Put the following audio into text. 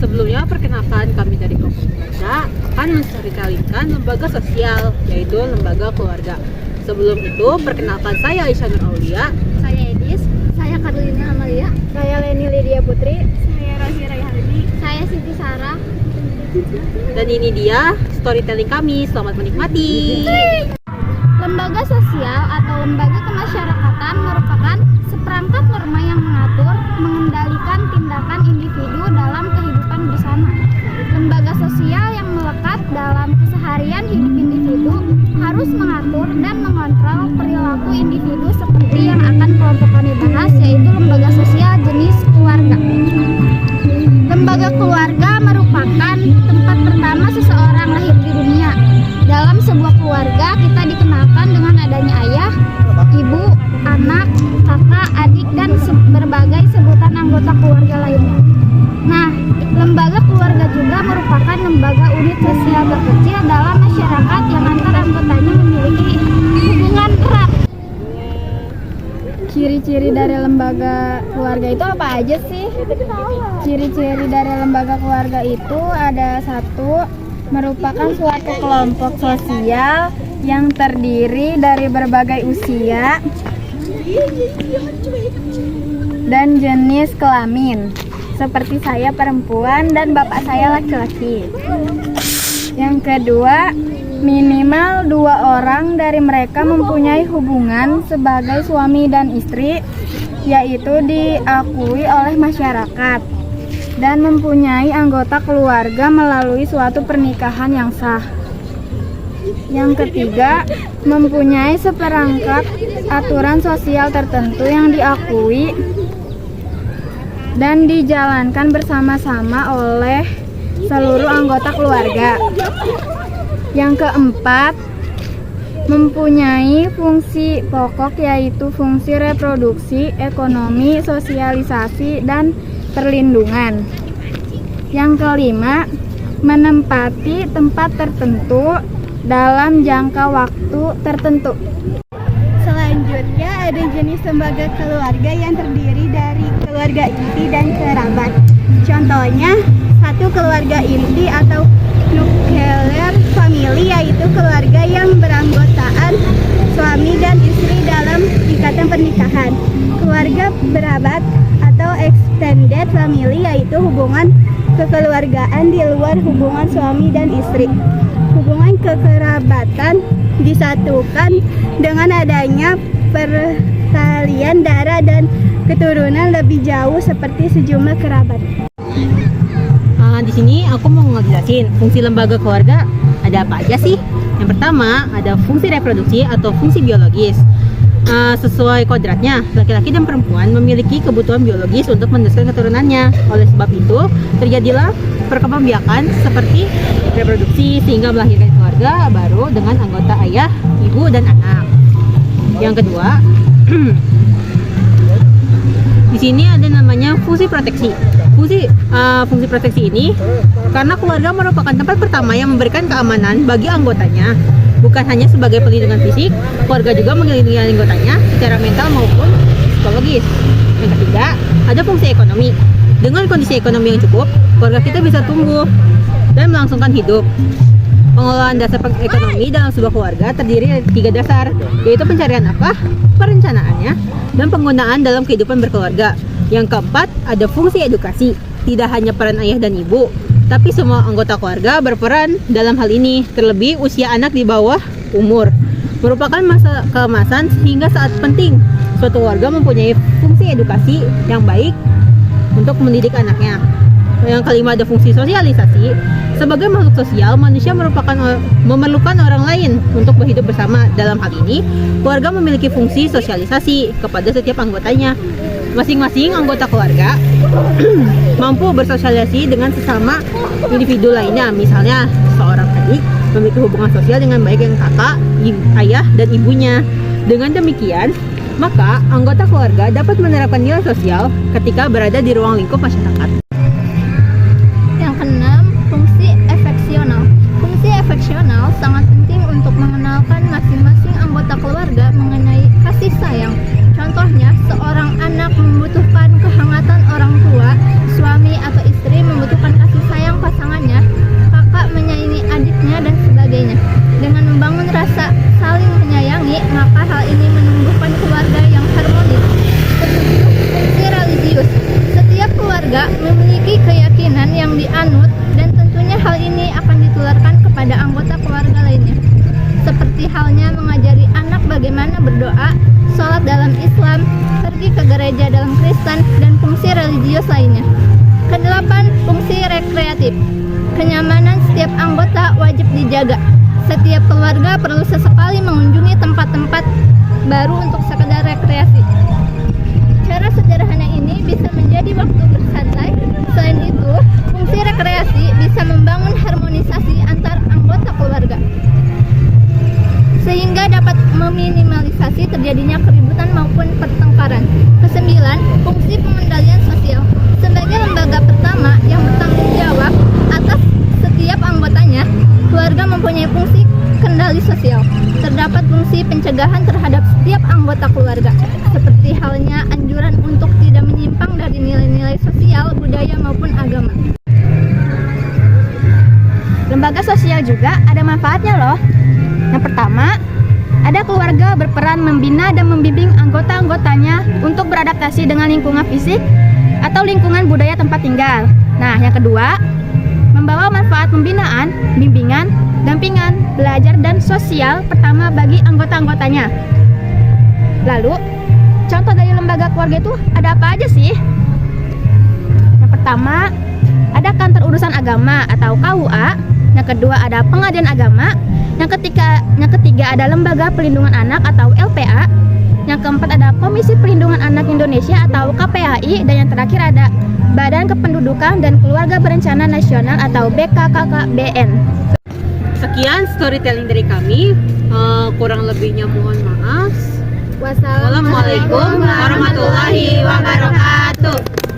Sebelumnya, perkenalkan kami dari kelompok pemuda akan menceritakan lembaga sosial, yaitu lembaga keluarga. Sebelum itu, perkenalkan saya Aisyah Nur Aulia. Saya Edis. Saya Karolina Amalia. Saya Leni Lydia Putri. Saya Rosi Rayhani. Saya Siti Sarah. Dan ini dia storytelling kami. Selamat menikmati. Lembaga sosial atau lembaga kemasyarakatan merupakan seperangkat norma yang mengatur, mengendalikan tindakan individu dalam kehidupan bersama. Lembaga sosial yang melekat dalam keseharian hidup individu harus mengatur dan mengontrol perilaku individu seperti yang akan kelompok kami bahas, yaitu lembaga sosial jenis keluarga. Lembaga keluarga merupakan tempat pertama seseorang lahir di dunia. Dalam sebuah keluarga kita dikenalkan dengan adanya ayah, ibu, anak, kakak, adik, dan berbagai sebutan anggota keluarga lainnya. Nah, lembaga keluarga juga merupakan lembaga unit sosial terkecil dalam masyarakat yang antar anggotanya memiliki hubungan erat. Ciri-ciri dari lembaga keluarga itu apa aja sih? Ciri-ciri dari lembaga keluarga itu ada satu, merupakan suatu kelompok sosial yang terdiri dari berbagai usia dan jenis kelamin. Seperti saya perempuan dan bapak saya laki-laki. Yang kedua, minimal 2 orang dari mereka mempunyai hubungan sebagai suami dan istri, yaitu diakui oleh masyarakat dan mempunyai anggota keluarga melalui suatu pernikahan yang sah. Yang ketiga, mempunyai seperangkat aturan sosial tertentu yang diakui dan dijalankan bersama-sama oleh seluruh anggota keluarga. Yang keempat, mempunyai fungsi pokok yaitu fungsi reproduksi, ekonomi, sosialisasi, dan perlindungan. Yang kelima, menempati tempat tertentu dalam jangka waktu tertentu. Selanjutnya ada jenis lembaga keluarga yang terdiri dari keluarga inti dan kerabat. Contohnya, satu keluarga inti atau nuclear family, yaitu keluarga yang beranggotaan suami dan istri dalam ikatan pernikahan. Keluarga berabat atau extended family, yaitu hubungan kekeluargaan di luar hubungan suami dan istri. Hubungan kekerabatan disatukan dengan adanya pertalian darah dan keturunan lebih jauh seperti sejumlah kerabat. Di sini aku mau ngejelasin fungsi lembaga keluarga ada apa aja sih. Yang pertama ada fungsi reproduksi atau fungsi biologis. Sesuai kodratnya, laki-laki dan perempuan memiliki kebutuhan biologis untuk meneruskan keturunannya. Oleh sebab itu, terjadilah perkembangbiakan seperti reproduksi sehingga melahirkan keluarga baru dengan anggota ayah, ibu, dan anak. Yang kedua, di sini ada namanya fungsi proteksi. Fungsi proteksi ini karena keluarga merupakan tempat pertama yang memberikan keamanan bagi anggotanya. Bukan hanya sebagai perlindungan fisik, keluarga juga melindungi anggotanya secara mental maupun psikologis. Yang ketiga, ada fungsi ekonomi. Dengan kondisi ekonomi yang cukup, keluarga kita bisa tumbuh dan melangsungkan hidup. Pengelolaan dasar ekonomi dalam sebuah keluarga terdiri dari 3 dasar, yaitu pencarian nafkah, perencanaannya, dan penggunaan dalam kehidupan berkeluarga. Yang keempat, ada fungsi edukasi. Tidak hanya peran ayah dan ibu, tapi semua anggota keluarga berperan dalam hal ini, terlebih usia anak di bawah umur. Merupakan masa keemasan sehingga saat penting suatu keluarga mempunyai fungsi edukasi yang baik untuk mendidik anaknya. Yang kelima ada fungsi sosialisasi. Sebagai makhluk sosial, manusia memerlukan orang lain untuk berhidup bersama. Dalam hal ini, keluarga memiliki fungsi sosialisasi kepada setiap anggotanya. Masing-masing anggota keluarga mampu bersosialisasi dengan sesama individu lainnya. Misalnya, seorang adik memiliki hubungan sosial dengan baik dengan kakak, ayah, dan ibunya. Dengan demikian, maka anggota keluarga dapat menerapkan nilai sosial ketika berada di ruang lingkup masyarakat. Yang keenam, fungsi efeksional. Fungsi efeksional sangat penting untuk mengenalkan masing-masing anggota keluarga mengenai kasih sayang. Contohnya, seorang anak membutuhkan kehangatan orang tua, suami atau istri membutuhkan kasih halnya mengajari anak bagaimana berdoa, sholat dalam Islam, pergi ke gereja dalam Kristen, dan fungsi religius lainnya. Kedelapan, fungsi rekreatif. Kenyamanan setiap anggota wajib dijaga. Setiap keluarga perlu sesekali mengunjungi tempat-tempat baru untuk sekedar rekreasi. Cara sederhana ini bisa menjadi waktu bersantai. Selain itu, fungsi rekreasi bisa membangun harmonisasi antar anggota keluarga, sehingga dapat meminimalisasi terjadinya keributan maupun pertengkaran. Kesembilan, fungsi pengendalian sosial. Sebagai lembaga pertama yang bertanggung jawab atas setiap anggotanya, keluarga mempunyai fungsi kendali sosial. Terdapat fungsi pencegahan terhadap setiap anggota keluarga, seperti halnya anjuran untuk tidak menyimpang dari nilai-nilai sosial, budaya maupun agama. Lembaga sosial juga ada manfaatnya loh. Yang pertama, ada keluarga berperan membina dan membimbing anggota-anggotanya untuk beradaptasi dengan lingkungan fisik atau lingkungan budaya tempat tinggal. Nah, yang kedua, membawa manfaat pembinaan, bimbingan, dampingan, belajar, dan sosial pertama bagi anggota-anggotanya. Lalu, contoh dari lembaga keluarga itu ada apa aja sih? Yang pertama, ada kantor urusan agama atau KUA. Yang kedua, ada pengadilan agama. Yang ketiga ada lembaga perlindungan anak atau LPA. Yang keempat ada Komisi Perlindungan Anak Indonesia atau KPAI. Dan yang terakhir ada Badan Kependudukan dan Keluarga Berencana Nasional atau BKKKBN. Sekian storytelling dari kami. Kurang lebihnya mohon maaf. Wassalamualaikum Wassalamualaikum warahmatullahi wabarakatuh.